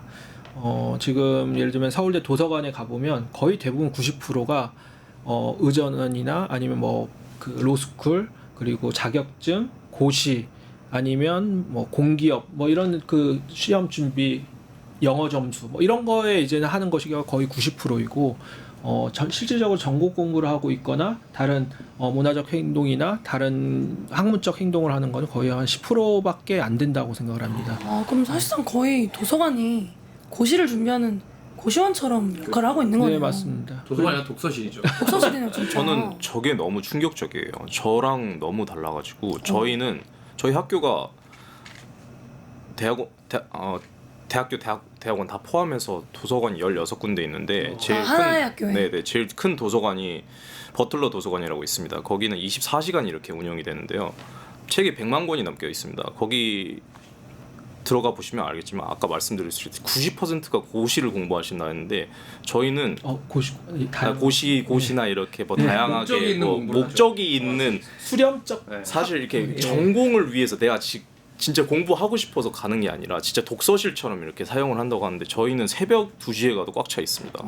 지금 예를 들면 서울대 도서관에 가보면 거의 대부분 90%가 의전원이나 아니면 뭐 그 로스쿨 그리고 자격증, 고시 아니면 뭐 공기업 뭐 이런 그 시험 준비 영어 점수 뭐 이런 거에 이제는 하는 것이 거의 90%이고 실질적으로 전공 공부를 하고 있거나 다른 문화적 행동이나 다른 학문적 행동을 하는 거는 거의 한 10%밖에 안 된다고 생각을 합니다. 그럼 사실상 거의 도서관이 고시를 준비하는 고시원처럼 역할을 하고 있는 거네요. 네, 맞습니다. 도서관이 아니라 독서실이죠. 독서실이네요, 진짜. 저는 저게 너무 충격적이에요. 저랑 너무 달라가지고 저희 학교가 대학원 다 포함해서 도서관이 16군데 있는데 하나의 학교에? 네네, 제일 큰 도서관이 버틀러 도서관이라고 있습니다. 거기는 24시간 이렇게 운영이 되는데요. 책이 100만 권이 넘게 있습니다. 거기 들어가 보시면 알겠지만 아까 말씀드렸을 때 90%가 고시를 공부하신다 했는데 저희는 고시나 이렇게 뭐 다양하게 목적이 있는 수렴적 사실 이렇게 전공을 위해서 내가 진짜 공부하고 싶어서 가는 게 아니라 진짜 독서실처럼 이렇게 사용을 한다고 하는데 저희는 새벽 2시에 가도 꽉 차 있습니다.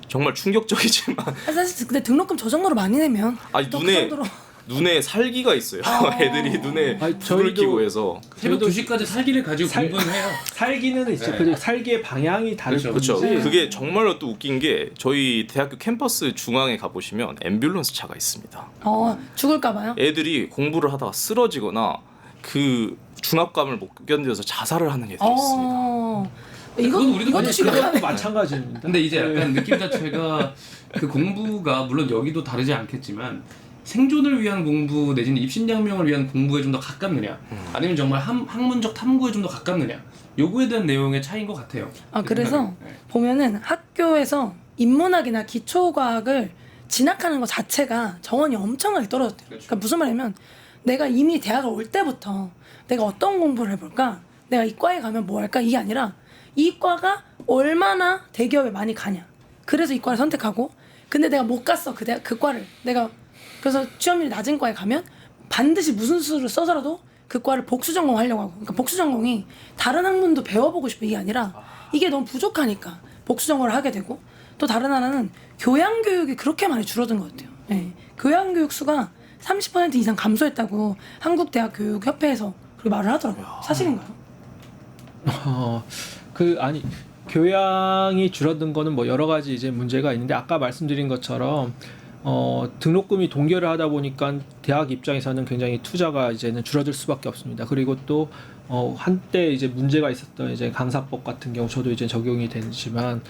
정말 충격적이지만 사실 근데 등록금 저 정도로 많이 내면 아니 또 그 정도로 눈에 살기가 있어요. 애들이 눈에 불을 저희도 켜고 해서 새벽 2시까지 살기를 가지고 공부는 해요. 살기는 이제 그 살기의 방향이 다른 그렇죠. 뿐이지. 그게 정말로 또 웃긴 게 저희 대학교 캠퍼스 중앙에 가보시면 앰뷸런스 차가 있습니다. 죽을까 봐요. 애들이 공부를 하다가 쓰러지거나 그 중압감을 못 견뎌서 자살을 하는 애들이 있습니다. 그건 우리도 이것도 심각하네. 마찬가지입니다. 근데 이제 약간 느낌 자체가 그 공부가 물론 여기도 다르지 않겠지만 생존을 위한 공부 내지는 입신양명을 위한 공부에 좀 더 가깝느냐 아니면 정말 학문적 탐구에 좀 더 가깝느냐 요거에 대한 내용의 차이인 것 같아요. 그래서 보면은 학교에서 인문학이나 기초과학을 진학하는 것 자체가 정원이 엄청나게 떨어졌대요. 그러니까 무슨 말이냐면 내가 이미 대학을 올 때부터 내가 어떤 공부를 해볼까? 내가 이과에 가면 뭐 할까? 이게 아니라 이과가 얼마나 대기업에 많이 가냐. 그래서 이과를 선택하고 근데 내가 못 갔어. 그 과를. 내가 그래서 취업률이 낮은 과에 가면 반드시 무슨 수를 써서라도 그 과를 복수 전공하려고 하고 그러니까 복수 전공이 다른 학문도 배워보고 싶은 이게 아니라 이게 너무 부족하니까 복수 전공을 하게 되고 또 다른 하나는 교양교육이 그렇게 많이 줄어든 것 같아요. 네. 교양교육 수가 30% 이상 감소했다고 한국대학교육협회에서 그렇게 말을 하더라고요. 사실인가요? 교양이 줄어든 거는 뭐 여러 가지 이제 문제가 있는데 아까 말씀드린 것처럼 등록금이 동결을 하다 보니까 대학 입장에서는 굉장히 투자가 이제는 줄어들 수밖에 없습니다. 그리고 또 한때 이제 문제가 있었던 이제 강사법 같은 경우 저도 이제 적용이 되지만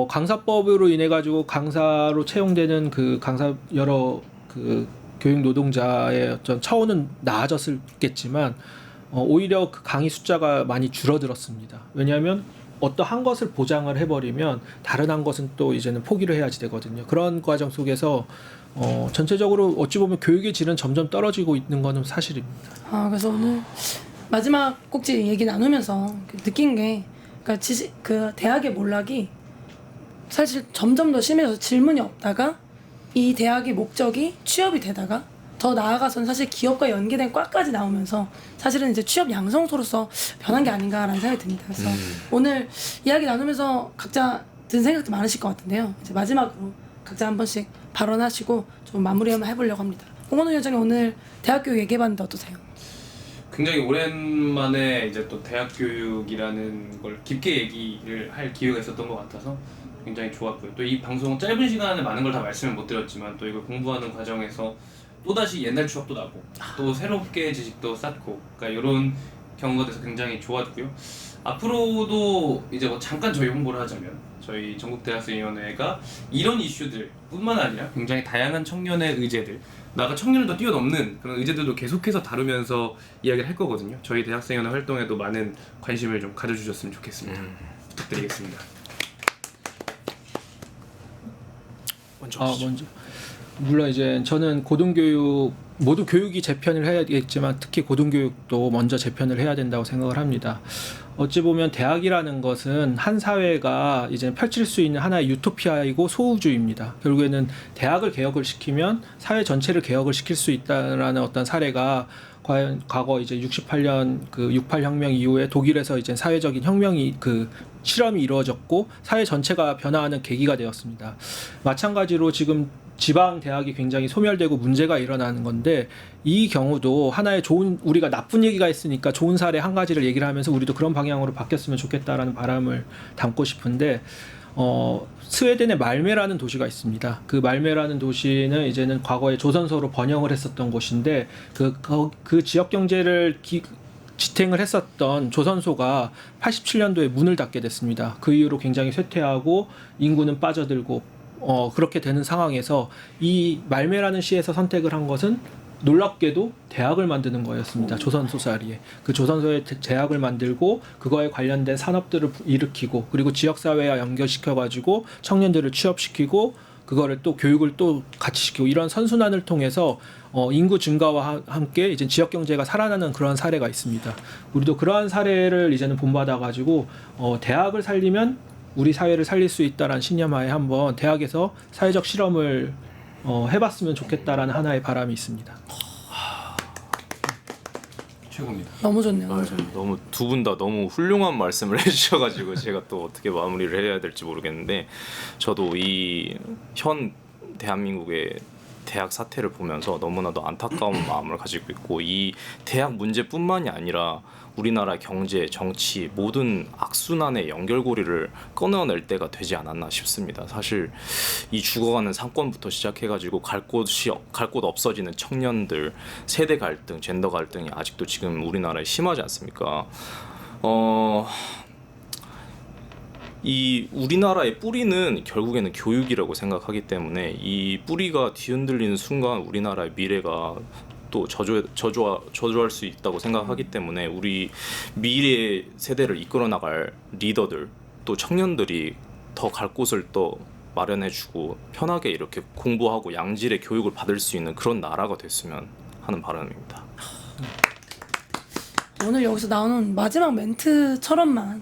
강사법으로 인해 가지고 강사로 채용되는 그 강사 여러 그 교육 노동자의 어떤 처우는 나아졌겠지만 오히려 그 강의 숫자가 많이 줄어들었습니다. 왜냐하면 어떤 한 것을 보장을 해버리면 다른 한 것은 또 이제는 포기를 해야지 되거든요. 그런 과정 속에서 전체적으로 어찌 보면 교육의 질은 점점 떨어지고 있는 것은 사실입니다. 그래서 오늘 마지막 꼭지 얘기 나누면서 느낀 게 그러니까 그 대학의 몰락이 사실 점점 더 심해져서 질문이 없다가 이 대학의 목적이 취업이 되다가 더 나아가서는 사실 기업과 연계된 과까지 나오면서 사실은 이제 취업 양성소로서 변한 게 아닌가라는 생각이 듭니다. 그래서 오늘 이야기 나누면서 각자 든 생각도 많으실 것 같은데요. 이제 마지막으로 각자 한 번씩 발언하시고 좀 마무리 한번 해보려고 합니다. 홍원우 위원장님 오늘 대학 교육 얘기해봤는데 어떠세요? 굉장히 오랜만에 이제 또 대학 교육이라는 걸 깊게 얘기를 할 기회가 있었던 것 같아서 굉장히 좋았고요. 또 이 방송 짧은 시간에 많은 걸 다 말씀을 못 드렸지만 또 이걸 공부하는 과정에서 또다시 옛날 추억도 나고 또 새롭게 지식도 쌓고 그러니까 이런 경우가 돼서 굉장히 좋았고요. 앞으로도 이제 뭐 잠깐 저희 홍보를 하자면 저희 전국대학생위원회가 이런 이슈들 뿐만 아니라 굉장히 다양한 청년의 의제들 나가 청년을 더 뛰어넘는 그런 의제들도 계속해서 다루면서 이야기를 할 거거든요. 저희 대학생위원회 활동에도 많은 관심을 좀 가져주셨으면 좋겠습니다. 부탁드리겠습니다. 먼저 물론 이제 저는 고등교육 모두 교육이 재편을 해야겠지만 특히 고등교육도 먼저 재편을 해야 된다고 생각을 합니다. 어찌 보면 대학이라는 것은 한 사회가 이제 펼칠 수 있는 하나의 유토피아이고 소우주의입니다. 결국에는 대학을 개혁을 시키면 사회 전체를 개혁을 시킬 수 있다라는 어떤 사례가 과연 과거 이제 68년 그 68 혁명 이후에 독일에서 이제 사회적인 혁명이 그 실험이 이루어졌고 사회 전체가 변화하는 계기가 되었습니다. 마찬가지로 지금 지방 대학이 굉장히 소멸되고 문제가 일어나는 건데 이 경우도 하나의 좋은 우리가 나쁜 얘기가 있으니까 좋은 사례 한 가지를 얘기를 하면서 우리도 그런 방향으로 바뀌었으면 좋겠다라는 바람을 담고 싶은데 스웨덴의 말메라는 도시가 있습니다. 그 말메라는 도시는 이제는 과거에 조선소로 번영을 했었던 곳인데 그 지역 경제를 지탱을 했었던 조선소가 87년도에 문을 닫게 됐습니다. 그 이후로 굉장히 쇠퇴하고 인구는 빠져들고 그렇게 되는 상황에서 이 말메라는 시에서 선택을 한 것은 놀랍게도 대학을 만드는 거였습니다. 조선소 자리에. 그 조선소에 대학을 만들고 그거에 관련된 산업들을 일으키고 그리고 지역사회와 연결시켜가지고 청년들을 취업시키고 그거를 또 교육을 또 같이 시키고 이런 선순환을 통해서 인구 증가와 함께 이제 지역 경제가 살아나는 그런 사례가 있습니다. 우리도 그러한 사례를 이제는 본받아가지고 대학을 살리면 우리 사회를 살릴 수 있다라는 신념하에 한번 대학에서 사회적 실험을 해봤으면 좋겠다라는 하나의 바람이 있습니다. 최고입니다. 너무 좋네요. 너무 좋네요. 너무 두 분 다 너무 훌륭한 말씀을 해주셔가지고 제가 또 어떻게 마무리를 해야 될지 모르겠는데 저도 이 현 대한민국의 대학 사태를 보면서 너무나도 안타까운 마음을 가지고 있고 이 대학 문제뿐만이 아니라 우리나라 경제, 정치 모든 악순환의 연결고리를 끊어낼 때가 되지 않았나 싶습니다. 사실 이 죽어가는 상권부터 시작해가지고 갈 곳 없어지는 청년들, 세대 갈등, 젠더 갈등이 아직도 지금 우리나라에 심하지 않습니까? 이 우리나라의 뿌리는 결국에는 교육이라고 생각하기 때문에 이 뿌리가 뒤흔들리는 순간 우리나라의 미래가 또 저조할 수 있다고 생각하기 때문에 우리 미래 세대를 이끌어 나갈 리더들 또 청년들이 더 갈 곳을 또 마련해주고 편하게 이렇게 공부하고 양질의 교육을 받을 수 있는 그런 나라가 됐으면 하는 바람입니다. 오늘 여기서 나오는 마지막 멘트처럼만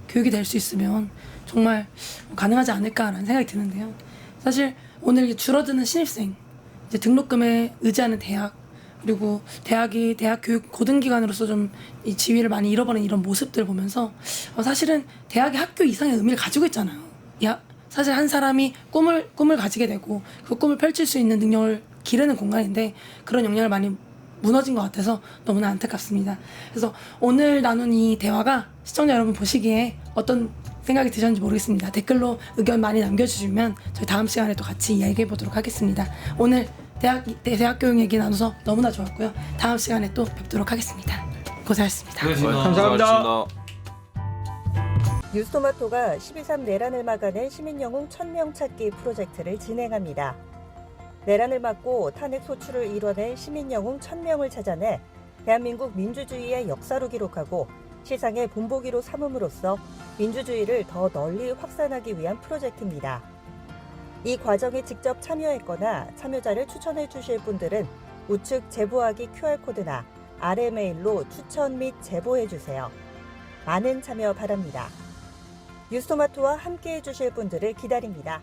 교육이 될 수 있으면 정말 가능하지 않을까라는 생각이 드는데요. 사실 오늘 줄어드는 신입생, 이제 등록금에 의지하는 대학, 그리고 대학이 대학 교육 고등기관으로서 좀 이 지위를 많이 잃어버린 이런 모습들을 보면서 사실은 대학이 학교 이상의 의미를 가지고 있잖아요. 사실 한 사람이 꿈을 가지게 되고 그 꿈을 펼칠 수 있는 능력을 기르는 공간인데 그런 역량을 많이 무너진 것 같아서 너무나 안타깝습니다. 그래서 오늘 나눈 이 대화가 시청자 여러분 보시기에 어떤 생각이 드셨는지 모르겠습니다. 댓글로 의견 많이 남겨주시면 저희 다음 시간에 또 같이 이야기해 보도록 하겠습니다. 오늘 대학 교육 얘기 나눠서 너무나 좋았고요. 다음 시간에 또 뵙도록 하겠습니다. 고생하셨습니다. 감사합니다. 뉴스토마토가 12.3 내란을 막아낸 시민영웅 1000명 찾기 프로젝트를 진행합니다. 내란을 막고 탄핵 소추를 이뤄낸 시민영웅 1000명을 찾아내 대한민국 민주주의의 역사로 기록하고 시상의 본보기로 삼음으로써 민주주의를 더 널리 확산하기 위한 프로젝트입니다. 이 과정에 직접 참여했거나 참여자를 추천해 주실 분들은 우측 제보하기 QR코드나 아래 메일로 추천 및 제보해 주세요. 많은 참여 바랍니다. 뉴스토마토와 함께해 주실 분들을 기다립니다.